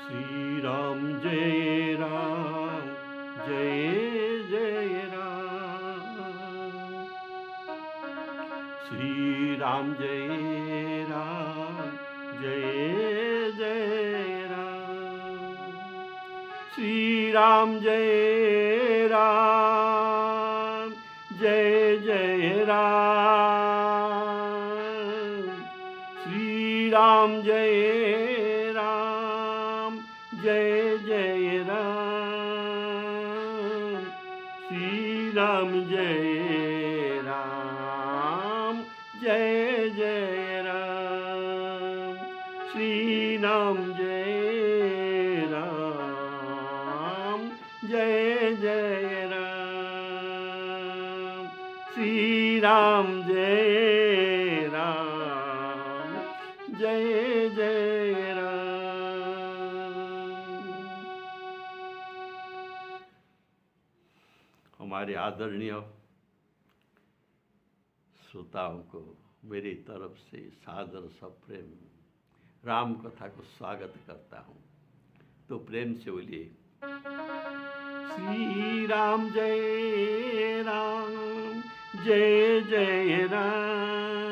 श्री राम जय राम, जय जय राम। श्री राम जय राम, जय जय राम। श्री राम जय राम, जय जय राम। श्री राम जय राम, जय जय राम। श्री राम जय राम, जय जय राम। श्री राम जय राम, जय जय राम। श्री राम जय राम, जय जय राम। हमारे आदरणीय श्रोताओं को मेरी तरफ से सादर सप्रेम राम कथा को स्वागत करता हूँ। तो प्रेम से बोलिए श्री राम जय राम, जय जय राम।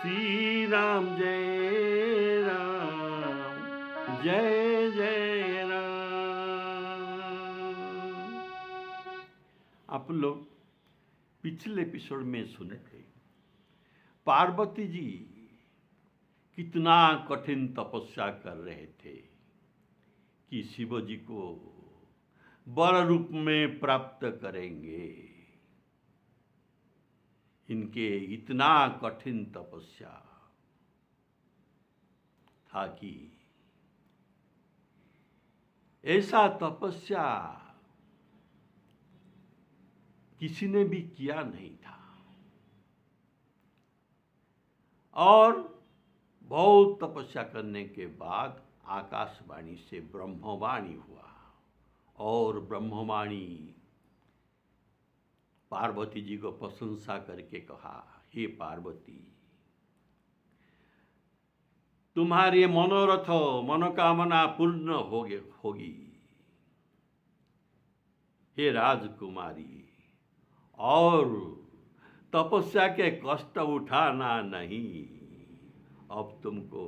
श्री राम जय राम, जय जय राम। आप लोग पिछले एपिसोड में सुने थे पार्वती जी कितना कठिन तपस्या कर रहे थे कि शिव जी को वर रूप में प्राप्त करेंगे। इनके इतना कठिन तपस्या था कि ऐसा तपस्या किसी ने भी किया नहीं था। और बहुत तपस्या करने के बाद आकाशवाणी से ब्रह्मवाणी हुआ और ब्रह्मवाणी पार्वती जी को प्रशंसा करके कहा, हे पार्वती, तुम्हारी मनोरथ मनोकामना पूर्ण होगी। हे राजकुमारी, और तपस्या के कष्ट उठाना नहीं, अब तुमको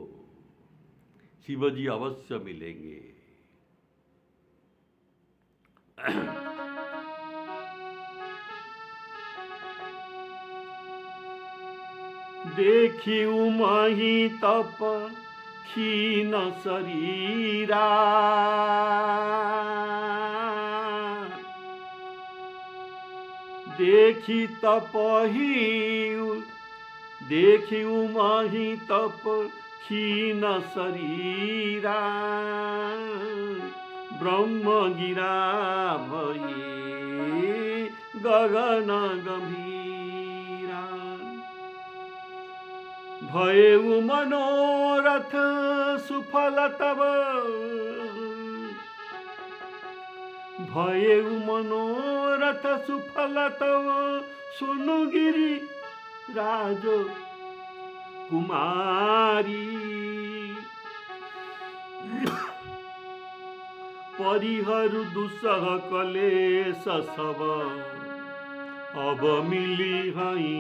शिवजी अवश्य मिलेंगे। देखी उमही तप क्षीण शरीरा, देखी उमही तप क्षीण शरीरा, ब्रह्म गिरा भये गगन गंभीरा। भयउ मनोरथ सुफल तब, भयउ मनोरथ सुफल तब, सुनु गिरि राज कुमारी। परिहरु दुसह कलेश सब, अब मिली हई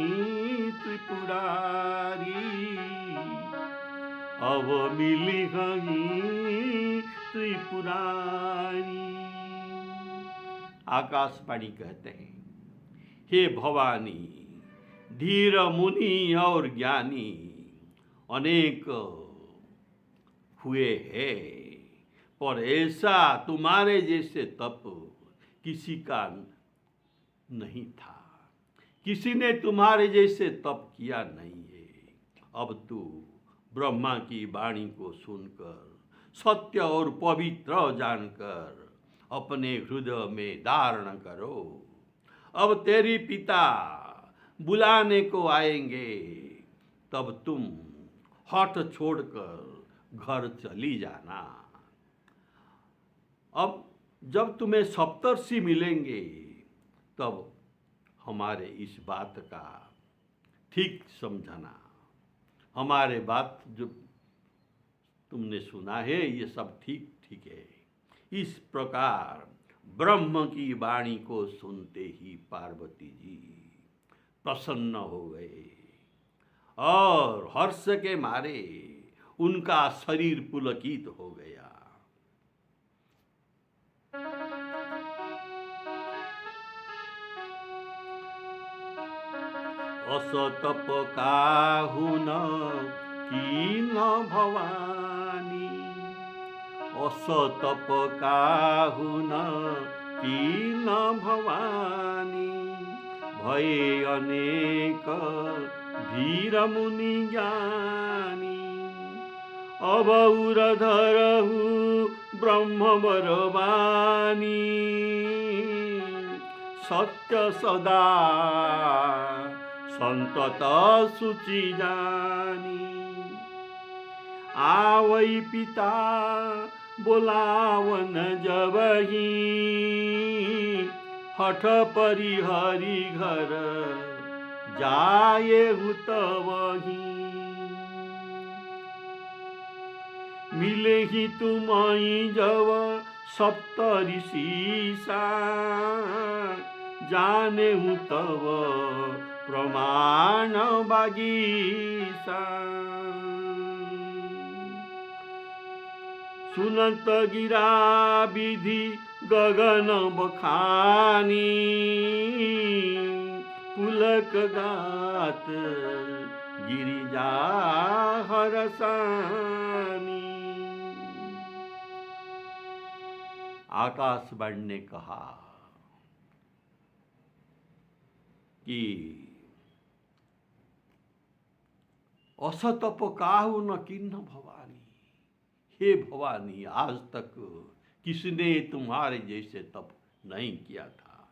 त्रिपुरारी, अब मिली हई त्रिपुरारी। आकाशवाणी कहते हैं, हे भवानी, धीर मुनि और ज्ञानी अनेक हुए हैं, पर ऐसा तुम्हारे जैसे तप किसी का नहीं था। किसी ने तुम्हारे जैसे तप किया नहीं है। अब तू ब्रह्मा की वाणी को सुनकर, सत्य और पवित्र जानकर अपने हृदय में धारण करो। अब तेरी पिता बुलाने को आएंगे, तब तुम हठ छोड़कर घर चली जाना। अब जब तुम्हें सप्तर्षि मिलेंगे, तब हमारे इस बात का ठीक समझना। हमारे बात जो तुमने सुना है, ये सब ठीक ठीक है। इस प्रकार ब्रह्म की वाणी को सुनते ही पार्वती जी प्रसन्न हो गए और हर्ष के मारे उनका शरीर पुलकित हो गया। असतप काहु न कीन भवानी, असतप काहु न कीन भवानी, भये अनेक धीर मुनि ज्ञानी, अब उरधरहु ब्रह्मवर वाणी, सत्य सदा संतत सुचि जानी। आवै पिता बोलावन जबहि, हठ परिहरि घर जाएहु तबहि, मिलेहि तुमहि जब सप्त ऋषि सा, जानेहु तब प्रमाण बागीसा। सुनत गिरा विधि गगन बखानी, पुलक गात गिरिजा हरसानी। आकाशवाणी ने कहा कि असतप काहु न किन्न भवानी, हे भवानी, आज तक किसने तुम्हारे जैसे तप नहीं किया था।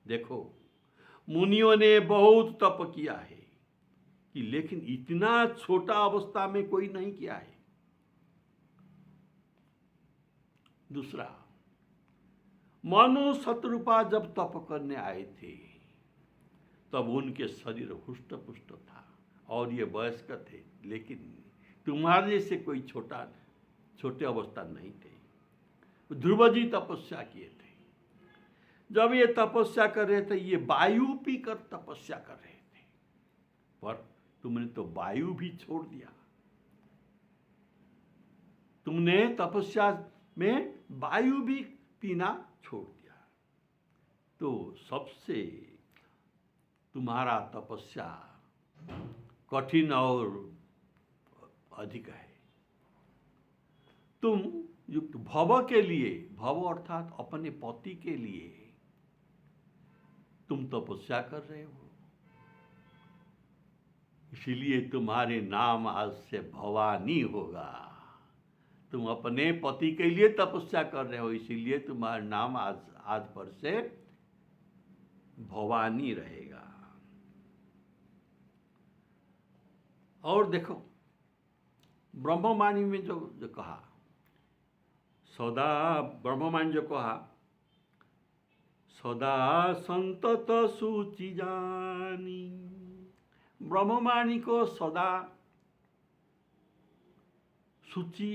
देखो, मुनियों ने बहुत तप किया है कि, लेकिन इतना छोटा अवस्था में कोई नहीं किया है। दूसरा, मनु शत्रुपा जब तप करने आए थे तब उनके शरीर हुष्ट पुष्ट था और ये वयस्क थे, लेकिन तुम्हारे जैसे कोई छोटे अवस्था नहीं थे। ध्रुव जी तपस्या किए थे। जब ये तपस्या कर रहे थे, ये वायु पीकर तपस्या कर रहे थे, पर तुमने तो वायु भी छोड़ दिया। तुमने तपस्या में वायु भी पीना छोड़ दिया। तो सबसे तुम्हारा तपस्या कठिन और अधिक है। तुम युक्त भव के लिए, भव अर्थात अपने पति के लिए तुम तपस्या कर रहे हो, इसीलिए तुम्हारे नाम आज से भवानी होगा। तुम अपने पति के लिए तपस्या कर रहे हो, इसीलिए तुम्हारा नाम आज पर से भवानी रहेगा। और देखो, ब्रह्मवाणी में जो कहा, सदा ब्रह्मवाणी जो कहा, सदा संतत सूचि जानी। ब्रह्मवाणी को सदा सूचि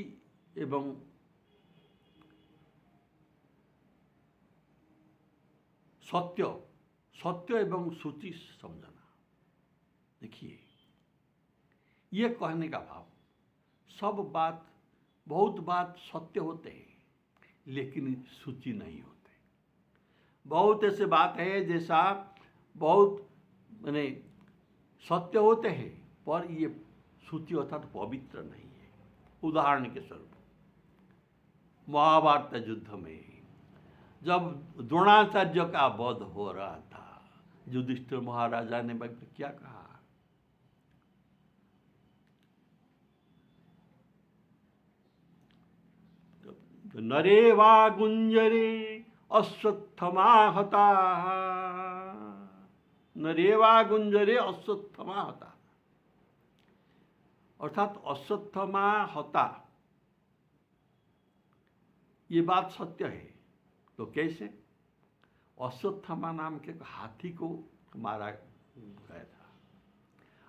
एवं सत्य एवं सूचि समझना। देखिए, ये कहने का भाव, सब बात, बहुत बात सत्य होते हैं लेकिन सूचि नहीं होते। बहुत ऐसे बात है जैसा बहुत माने सत्य होते हैं पर ये सूचि अर्थात पवित्र नहीं है। उदाहरण के स्वरूप, महाभारत युद्ध में जब द्रोणाचार्य का वध हो रहा था, युधिष्ठिर महाराजा ने क्या कहा, नरे वा गुंजरे अश्वत्थमा हता, नरे वा गुंजरे अश्वत्थमा हता, अर्थात अश्वत्थमा हता, ये बात सत्य है। तो कैसे? अश्वत्थमा नाम के हाथी को मारा गया था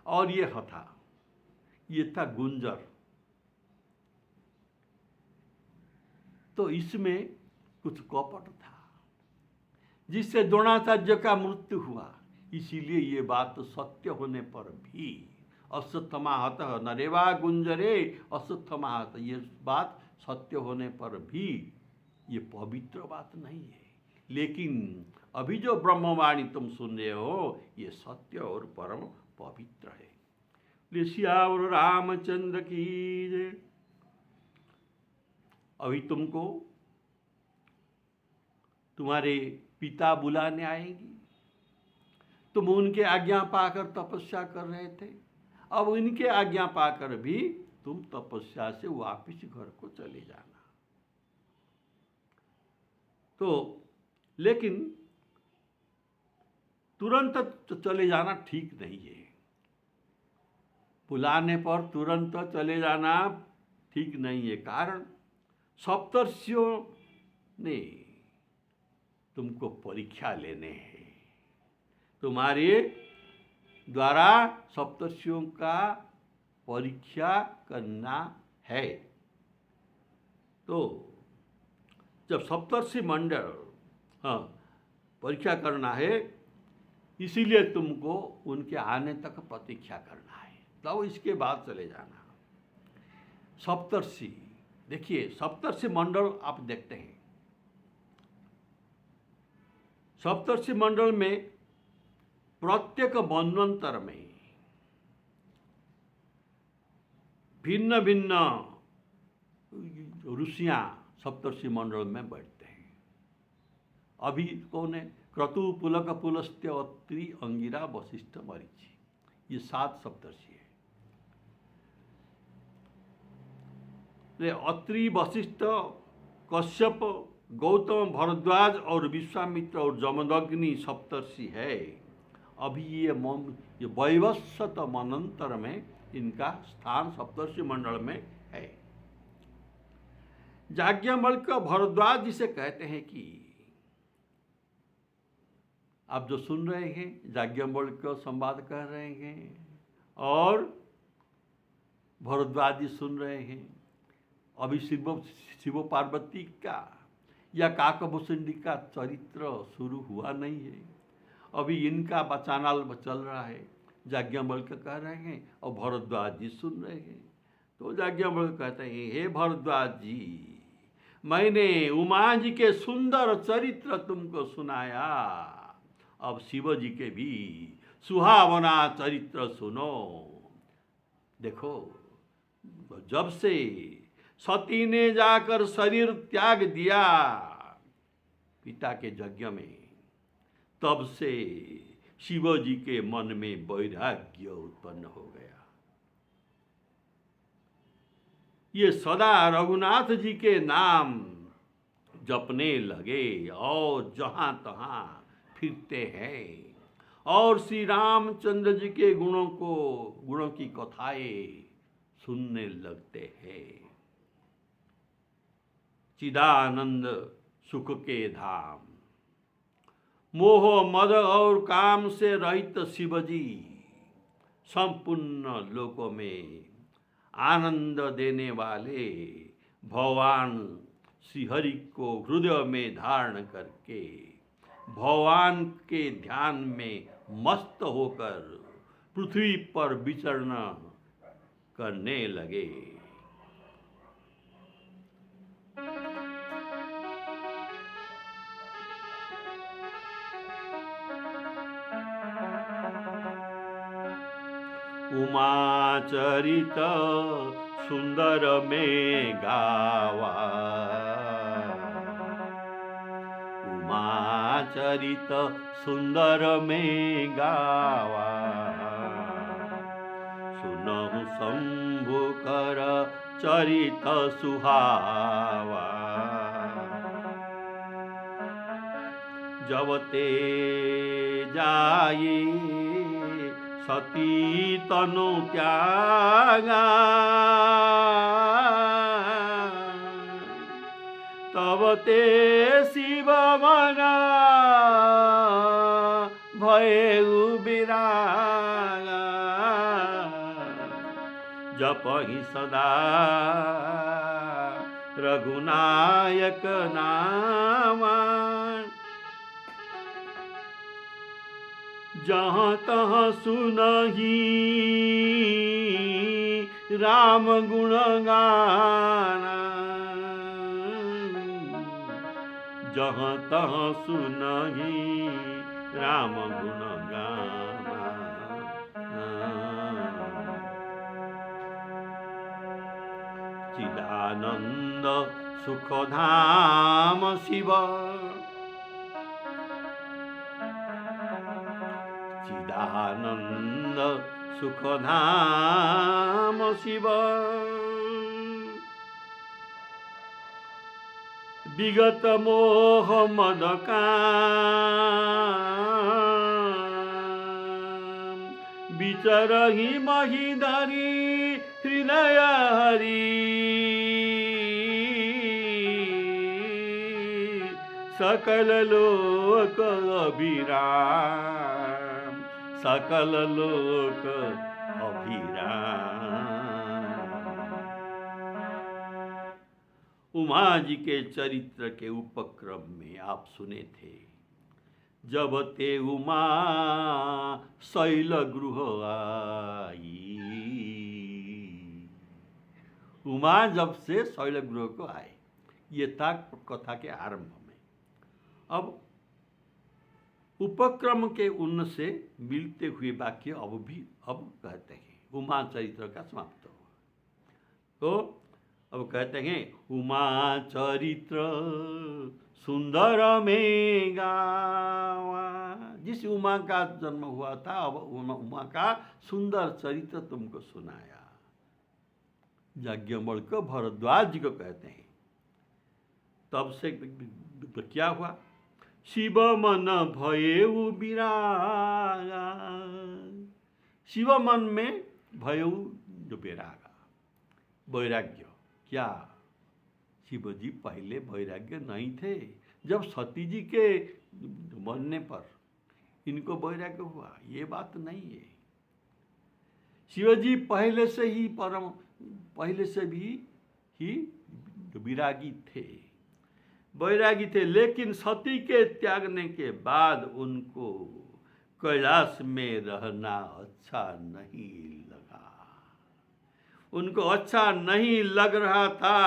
और ये हथा, ये था गुंजर। तो इसमें कुछ कपट था, जिससे द्रोणाचार्य का मृत्यु हुआ। इसीलिए ये बात सत्य होने पर भी अश्वत्थमाहतः नरेवा गुंजरे अश्वत्थमाहत, ये बात सत्य होने पर भी ये पवित्र बात नहीं है। लेकिन अभी जो ब्रह्मवाणी तुम सुन रहे हो ये सत्य और परम पवित्र है। श्यावर रामचंद्र की जय। अभी तुमको तुम्हारे पिता बुलाने आएंगी, तुम उनके आज्ञा पाकर तपस्या कर रहे थे, अब उनके आज्ञा पाकर भी तुम तपस्या से वापस घर को चले जाना। तो लेकिन तुरंत चले जाना ठीक नहीं है। बुलाने पर तुरंत चले जाना ठीक नहीं है। कारण सप्तर्षियों ने तुमको परीक्षा लेने हैं, तुम्हारे द्वारा सप्तर्षियों का परीक्षा करना है। तो जब सप्तर्षि मंडल परीक्षा करना है, इसीलिए तुमको उनके आने तक प्रतीक्षा करना है, तब इसके बाद चले जाना। सप्तर्षि, देखिए सप्तर्षि मंडल आप देखते हैं, सप्तर्षि मंडल में प्रत्येक मनवंतर में भिन्न भिन्न ऋषियां सप्तर्षि मंडल में बैठते हैं। अभी कौन है? क्रतु, पुलक, पुलस्त्य, अत्रि, अंगिरा, वशिष्ठ, मरीचि, ये 7 सप्तर्षि है। अत्रि, वशिष्ठ, कश्यप, गौतम, भरद्वाज और विश्वामित्र और जमदग्नि सप्तर्षि है। अभी ये वैवस्वत मनंतर में इनका स्थान सप्तर्षि मंडल में है। याज्ञवल्क्य भरद्वाज जिसे कहते हैं कि आप जो सुन रहे हैं याज्ञवल्क्य संवाद कह रहे हैं और भरद्वाज जी सुन रहे हैं। अभी शिव पार्वती का या काकभूषणी का चरित्र शुरू हुआ नहीं है, अभी इनका बचानाल चल रहा है। याज्ञवल्क्य कह रहे हैं और भरद्वाज जी सुन रहे हैं। तो याज्ञवल्क्य कहते हैं, हे भरद्वाज जी, मैंने उमा जी के सुंदर चरित्र तुमको सुनाया, अब शिव जी के भी सुहावना चरित्र सुनो। देखो, जब से सती ने जाकर शरीर त्याग दिया पिता के यज्ञ में, तब से शिव जी के मन में वैराग्य उत्पन्न हो गया। ये सदा रघुनाथ जी के नाम जपने लगे और जहां तहां फिरते हैं और श्री रामचंद्र जी के गुणों की कथाएं सुनने लगते हैं। चिदानंद सुख के धाम, मोह मद और काम से रहित शिवजी संपूर्ण लोकों में आनंद देने वाले भगवान श्रीहरि को हृदय में धारण करके भगवान के ध्यान में मस्त होकर पृथ्वी पर विचरण करने लगे। उमाचरित सुंदर में गावा, उमाचरित सुंदर में गावा, सुनहु शंभु कर चरित सुहावा। जब ते जाए सती तनु त्यागा, तब ते शिव मना भयउ विरागा। जपहि सदा रघुनायक नामा। जहाँ तहाँ सुनहि राम गुण गाना। जहाँ तहाँ सुनहि राम गुण गाना। चिदानंद सुख धाम शिव। चिदानंद सुख धाम शिव। विगत मोह मद काम। विचरहि महिधरी हृदय हरि। सकल लोक अभिराम। सकल लोक अभिराम। उमा जी के चरित्र के उपक्रम में आप सुने थे, जब ते उमा शैल गृह आई। उमा जब से शैल गृह को आए, ये था कथा के आरंभ में। अब उपक्रम के उनसे मिलते हुए वाक्य अब कहते हैं। उमा चरित्र का समाप्त हुआ तो अब कहते हैं, उमा चरित्र सुंदर में गावा। जिस उमा का जन्म हुआ था, अब उमा का सुंदर चरित्र तुमको सुनाया। याज्ञवल्क्य भरद्वाज जी को कहते हैं। तब से तो क्या हुआ? शिव मन भयउ विरागा। शिव मन में भयउ जो विरागा, वैराग्य। क्या शिव जी पहले वैराग्य नहीं थे? जब सती जी के मरने पर इनको वैराग्य हुआ, ये बात नहीं है। शिव जी पहले से भी ही विरागी थे, वैरागी थे। लेकिन सती के त्यागने के बाद उनको कैलाश में रहना अच्छा नहीं लगा। उनको अच्छा नहीं लग रहा था,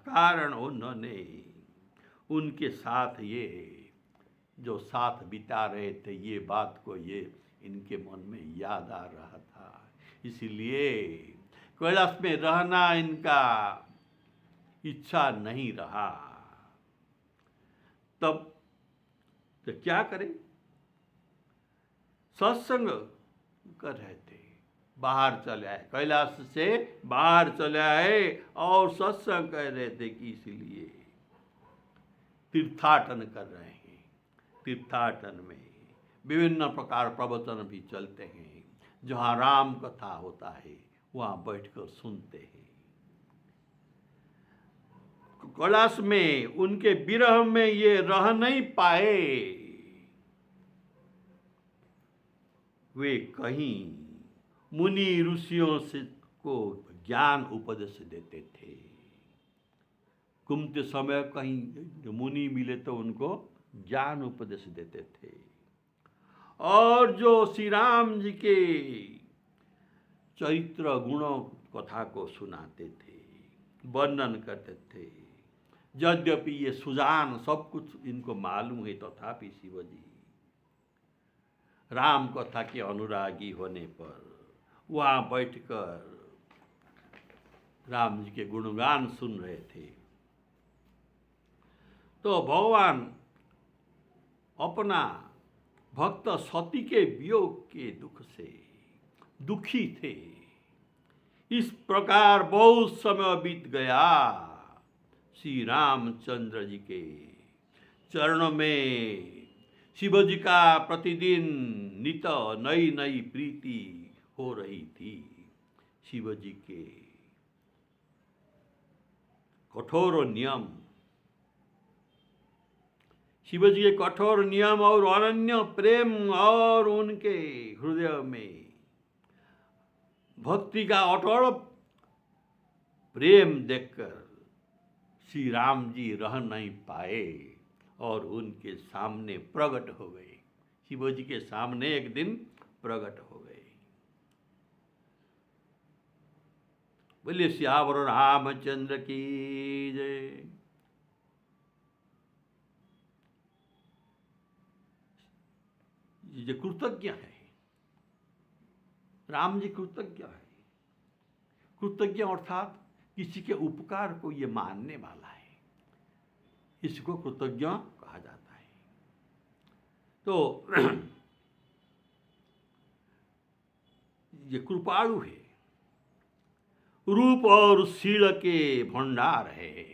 कारण उन्होंने उनके साथ ये जो साथ बिता रहे थे, ये बात को ये इनके मन में याद आ रहा था। इसलिए कैलाश में रहना इनका इच्छा नहीं रहा। तब तो क्या करें? सत्संग कर रहे थे, बाहर चले आए, कैलाश से बाहर चले आए और सत्संग कर रहे थे कि इसलिए तीर्थाटन कर रहे हैं। तीर्थाटन में विभिन्न प्रकार प्रवचन भी चलते हैं। जहाँ राम कथा होता है वहाँ बैठकर सुनते हैं। कैलाश में उनके विरह में ये रह नहीं पाए। वे कहीं मुनि ऋषियों से को ज्ञान उपदेश देते थे। घूमते समय कहीं मुनि मिले तो उनको ज्ञान उपदेश देते थे। और जो श्री राम जी के चरित्र गुणों कथा को सुनाते थे, वर्णन करते थे। यद्यपि ये सुजान सब कुछ इनको मालूम है, तथापि शिवजी राम कथा के अनुरागी होने पर वहाँ बैठकर राम जी के गुणगान सुन रहे थे। तो भगवान अपना भक्त सती के वियोग के दुख से दुखी थे। इस प्रकार बहुत समय बीत गया। श्री रामचंद्र जी के चरणों में शिव जी का प्रतिदिन नित नई नई प्रीति हो रही थी। शिव जी के कठोर नियम, शिव जी के कठोर नियम और अनन्य प्रेम और उनके हृदय में भक्ति का अटल प्रेम देखकर श्री राम जी रह नहीं पाए और उनके सामने प्रकट हो गए। शिव जी के सामने एक दिन प्रकट हो गए। बोलिए सियावर रामचंद्र की जय। ये कृतज्ञ है, राम जी कृतज्ञ है। कृतज्ञ अर्थात किसी के उपकार को ये मानने वाला है, इसको कृतज्ञ कहा जाता है। तो ये कृपाणु है, रूप और शील के भंडार है।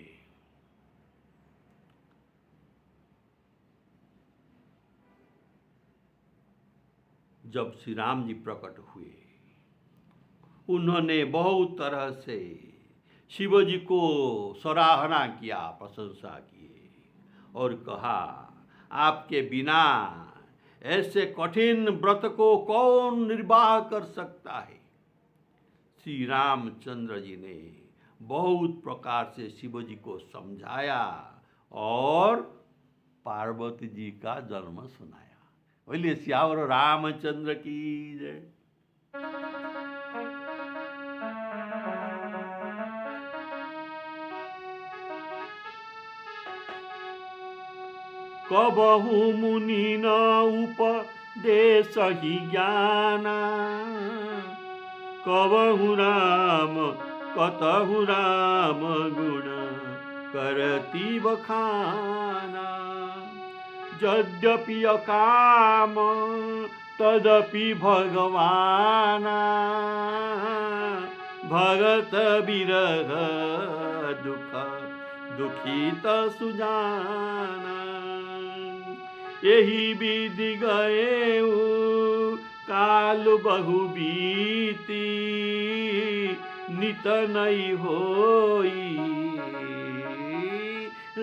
जब श्री राम जी प्रकट हुए, उन्होंने बहुत तरह से शिव जी को सराहना किया, प्रशंसा किए और कहा, आपके बिना ऐसे कठिन व्रत को कौन निर्वाह कर सकता है। श्री रामचंद्र जी ने बहुत प्रकार से शिव जी को समझाया और पार्वती जी का जन्म सुनाया। बोलिए सियावर रामचंद्र की जय। कबहु मुनि न उपदेश ही ज्ञान, कबहु राम कतहु राम गुण करती बखाना। यद्यपि अकाम तदपि भगवाना, भगत विरह दुख दुखित सुजाना। यही विधि गए काल बहु बीती, नित नहीं होई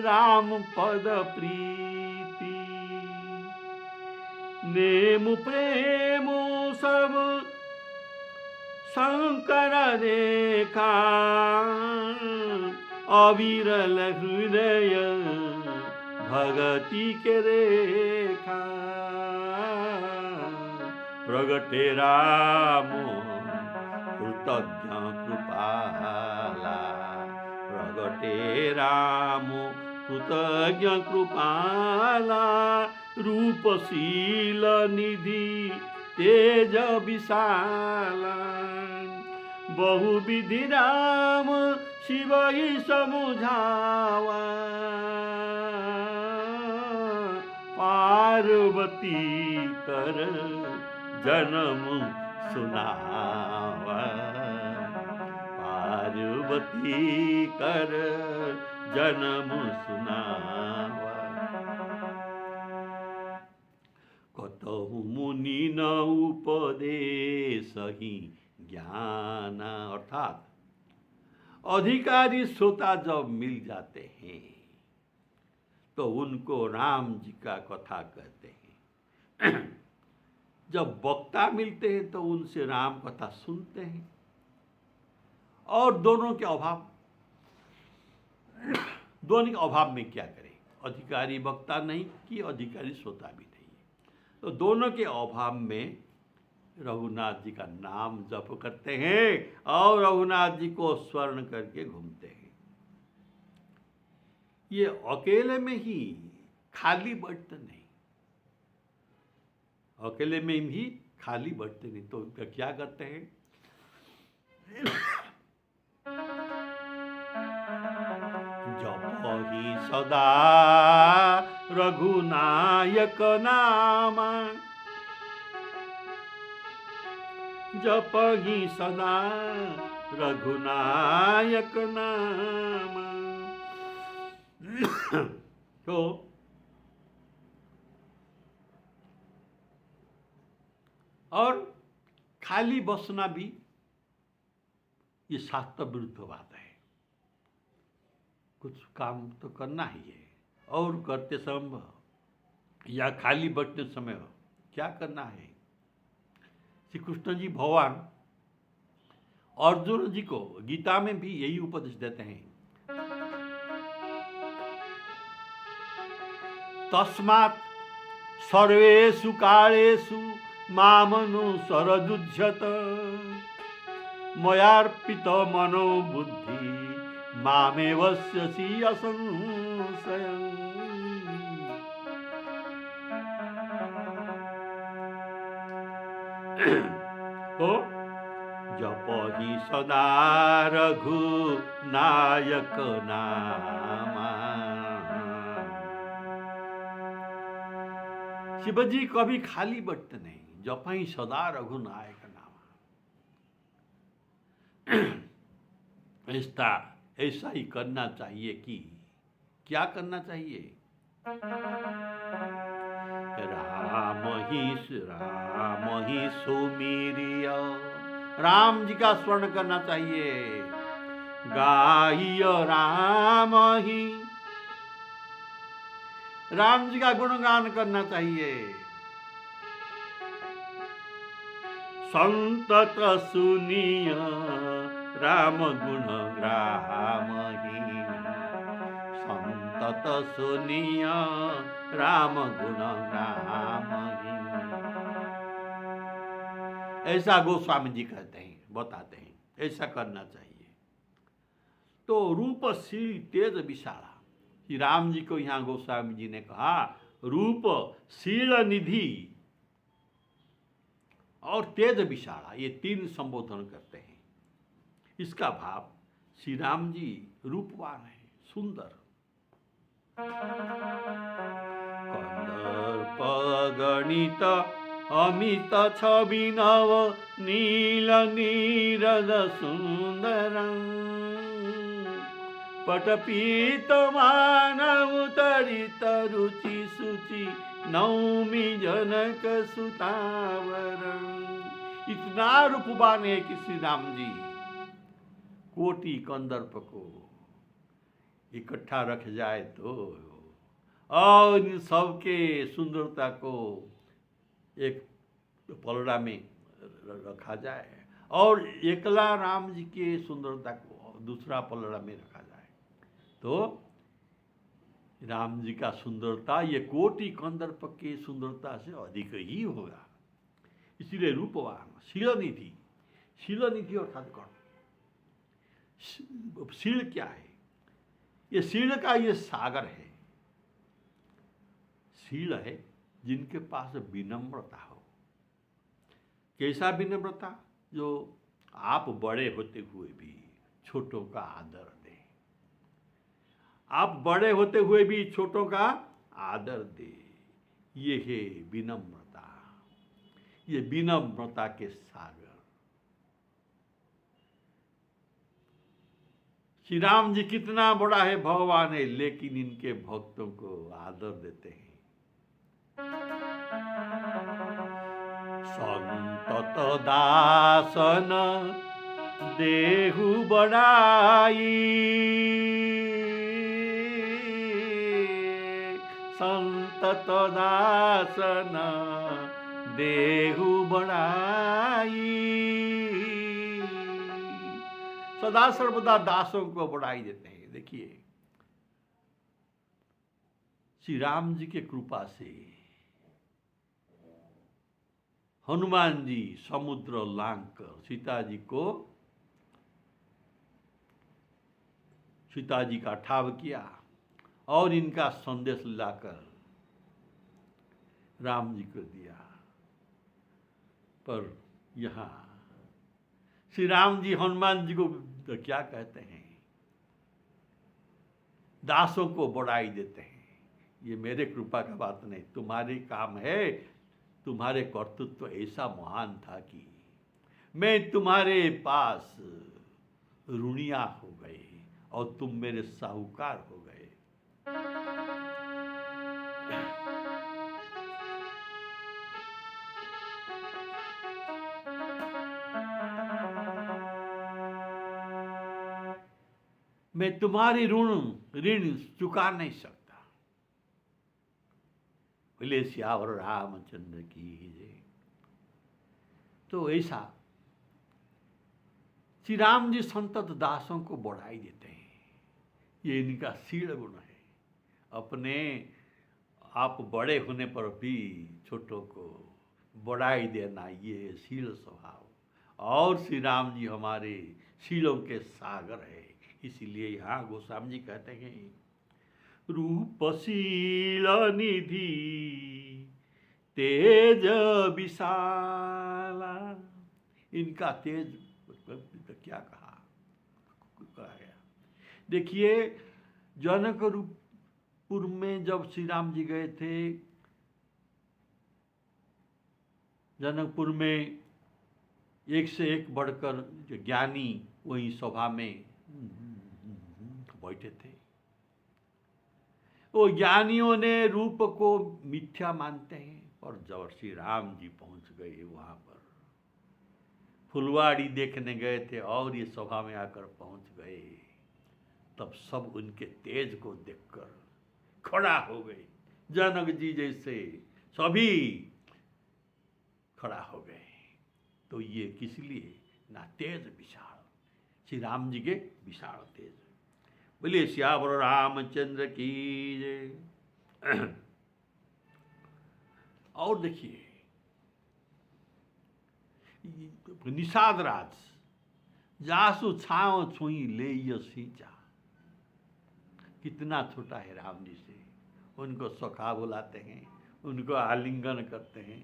राम पद प्रीति। नेम प्रेम सब शंकर देखा, अविरल हृदय भगति के रेखा। प्रगटे राम कृतज्ञ कृपाला, प्रगटे राम कृतज्ञ कृपाला। रूपशील निधि तेज विशाला, बहुविधि राम शिव ही समुझावा। पार्वती कर जन्म सुनावा, पार्वती कर जन्म सुनावा। कतहु मुनि न उपदेश ही ज्ञान, अर्थात अधिकारी श्रोता जब मिल जाते हैं तो उनको राम जी का कथा कहते हैं। जब वक्ता मिलते हैं तो उनसे राम कथा सुनते हैं। और दोनों के अभाव में क्या करें, अधिकारी वक्ता नहीं कि अधिकारी श्रोता भी नहीं है, तो दोनों के अभाव में रघुनाथ जी का नाम जप करते हैं और रघुनाथ जी को स्मरण करके घूमते हैं। ये अकेले में ही खाली बैठते नहीं, अकेले में ही खाली बैठते नहीं, तो क्या करते हैं, जप ही सदा रघुनायक नामा, जप ही सदा रघुनायक नाम। तो और खाली बसना भी ये शास्त्र विरुद्ध बात है। कुछ काम तो करना ही है, और करते समय या खाली बैठते समय क्या करना है। श्री कृष्ण जी भगवान अर्जुन जी को गीता में भी यही उपदेश देते हैं, तस्मात् सर्वेषु कालेषु मामनुसरजुज्यत मयार्पित मनो बुद्धि मामेवस्यसि असंशयम्। ओ जपहि सदा रघुनायक नामा। शिवजी कभी खाली बैठते नहीं, जपहि सदा रघुनायक नामा। ऐसा ही करना चाहिए कि क्या करना चाहिए? राम ही सुमीरिय, राम जी का स्मरण करना चाहिए। गाइय राम जी का गुणगान करना चाहिए। संतत सुनिय राम गुण ग्रामहि, संतत सुनिय राम गुण ग्रामहि। ऐसा गोस्वामी जी कहते हैं, बताते हैं, ऐसा करना चाहिए। तो रूपशील तेज विशाला, श्री राम जी को यहाँ गोस्वामी जी ने कहा रूप शील निधि और तेज विशाला, ये तीन संबोधन करते हैं। इसका भाव श्री राम जी रूपवान है, सुंदर। कंदर्प गणित अमित छविनव नील नीरद सुंदरं, पटपीत मानव तरित रुचि सुचि नौमि जनक सुतावरं। इतना रूपवान है कि श्री राम जी कोटि कंदर्प को इकट्ठा रख जाए तो, और इन सबके सुंदरता को एक पलड़ा में रखा जाए और एकला राम जी के सुंदरता को दूसरा पलड़ा में रखा जाए, तो राम जी का सुंदरता ये कोटि कंदर्प की सुंदरता से अधिक ही होगा। इसलिए रूपवान, शीलनिधि, शीलनिधि अर्थात कौन? शील क्या है? ये शील का ये सागर है। शील है जिनके पास विनम्रता हो। कैसा विनम्रता? जो आप बड़े होते हुए भी छोटों का आदर दे, आप बड़े होते हुए भी छोटों का आदर दे, ये है विनम्रता, ये विनम्रता के सागर। श्री राम जी कितना बड़ा है, भगवान है, लेकिन इनके भक्तों को आदर देते हैं। संतत दासन देहु बड़ाई, संतत दासन देहु बड़ाई। सदा सर्वदा दासों को बढ़ाई देते हैं। देखिए श्री राम जी के कृपा से हनुमान जी समुद्र लांघकर सीता जी का ठाव किया और इनका संदेश लाकर राम जी को दिया। पर यहाँ श्री राम जी हनुमान जी को तो क्या कहते हैं? दासों को बढ़ाई देते हैं। ये मेरे कृपा का बात नहीं, तुम्हारे काम है, तुम्हारे कर्तृत्व ऐसा महान था कि मैं तुम्हारे पास ऋणिया हो गए और तुम मेरे साहूकार हो गए। मैं तुम्हारी ऋण चुका नहीं सकता। बोले सियावर रामचंद्र की जय। तो ऐसा श्री राम जी संतत दासों को बढ़ाई देते हैं। ये इनका शील गुण है। अपने आप बड़े होने पर भी छोटों को बढ़ाई देना, ये शील स्वभाव। और श्री राम जी हमारे शीलों के सागर है। इसीलिए यहाँ गोस्वामी जी कहते हैं, रूपशील निधि तेज विशाला। इनका तेज क्या कहा गया। देखिए, जनकपुर में जब श्री राम जी गए थे, जनकपुर में एक से एक बढ़कर जो ज्ञानी वही सभा में बैठे थे। वो ज्ञानियों ने रूप को मिथ्या मानते हैं, और जब श्री राम जी पहुंच गए वहां पर, फुलवाड़ी देखने गए थे और ये सभा में आकर पहुंच गए, तब सब उनके तेज को देखकर खड़ा हो गए। जनक जी जैसे सभी खड़ा हो गए। तो ये किस लिए ना, तेज विशाल, श्री राम जी के विशाल तेज। बोलिए श्यावर रामचंद्र की जय। और देखिए, निषाद राज जासु छाव छुई ले सींचा। कितना छोटा है राम जी से, उनको सखा बुलाते हैं, उनको आलिंगन करते हैं।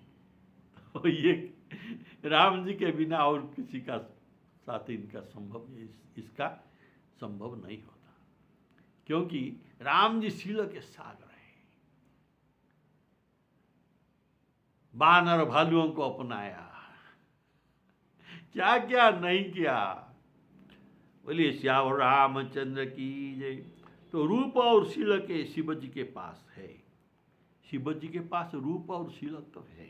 तो ये राम जी के बिना और किसी का साथ इनका इसका संभव नहीं होता, क्योंकि राम जी शील के सागर हैं। बानर भालुओं को अपनाया, क्या क्या नहीं किया। बोलिए श्यावर रामचंद्र की जय। तो रूप और शील के शिव जी के पास है। शिव जी के पास रूप और शील तो है।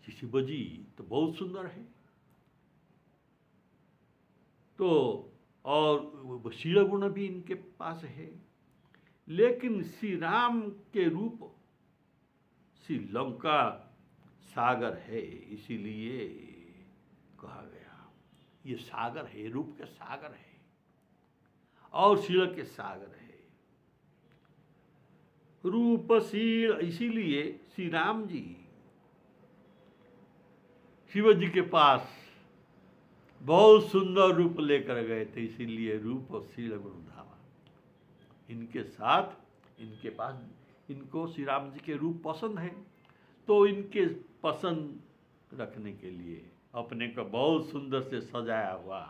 शिव जी तो बहुत सुंदर है, तो और शील गुण भी इनके पास है। लेकिन श्री राम के रूप श्री लंका सागर है, इसीलिए कहा गया ये सागर है, रूप के सागर है और शील के सागर है। रूपशील, इसीलिए श्री राम जी शिव जी के पास बहुत सुंदर रूप लेकर गए थे, इसीलिए रूप और शील गुण धामा। इनके साथ, इनके पास, इनको श्री राम जी के रूप पसंद है, तो इनके पसंद रखने के लिए अपने को बहुत सुंदर से सजाया हुआ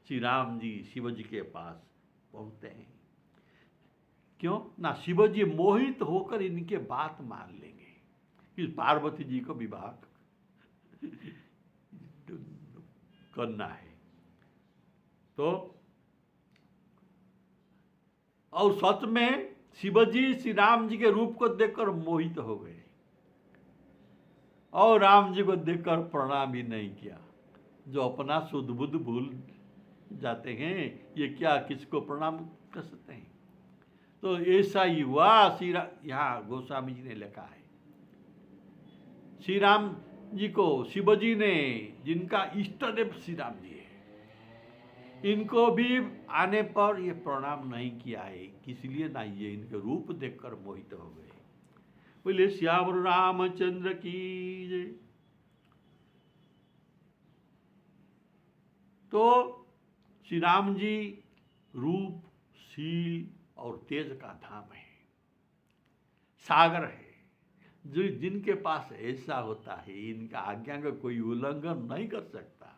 श्री राम जी शिव जी के पास पहुंचते हैं। क्यों ना, शिव जी मोहित होकर इनके बात मान लेंगे कि पार्वती जी को विवाह करना है। तो और सच में शिवजी श्री राम जी के रूप को देखकर मोहित हो गए और राम जी को देखकर प्रणाम भी नहीं किया। जो अपना शुद्ध बुद्ध भूल जाते हैं, ये क्या किसको प्रणाम कर सकते हैं। तो ऐसा ही हुआ। यहाँ गोस्वामी जी ने लिखा है, श्री राम जी को शिव जी ने, जिनका इष्ट देव श्री राम जी है, इनको भी आने पर ये प्रणाम नहीं किया है। इसलिए ना ये इनके रूप देखकर मोहित हो गए। बोले श्यावर रामचंद्र की जय। तो श्री राम जी रूप, शील और तेज का धाम है, सागर है। जो जिनके पास ऐसा होता है, इनका आज्ञा का कोई उल्लंघन नहीं कर सकता।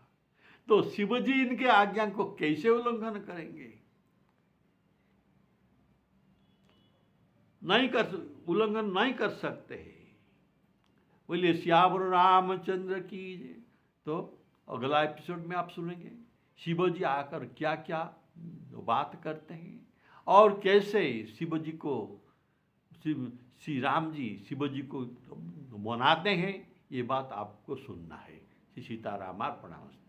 तो शिव जी इनके आज्ञा को कैसे उल्लंघन करेंगे? उल्लंघन नहीं कर सकते। बोलिए श्यावर रामचंद्र की। तो अगला एपिसोड में आप सुनेंगे शिव जी आकर क्या क्या बात करते हैं और कैसे शिव जी को, श्री राम जी शिव जी को मनाते हैं। ये बात आपको सुनना है। श्री सीताराम अर्पणमस्तु।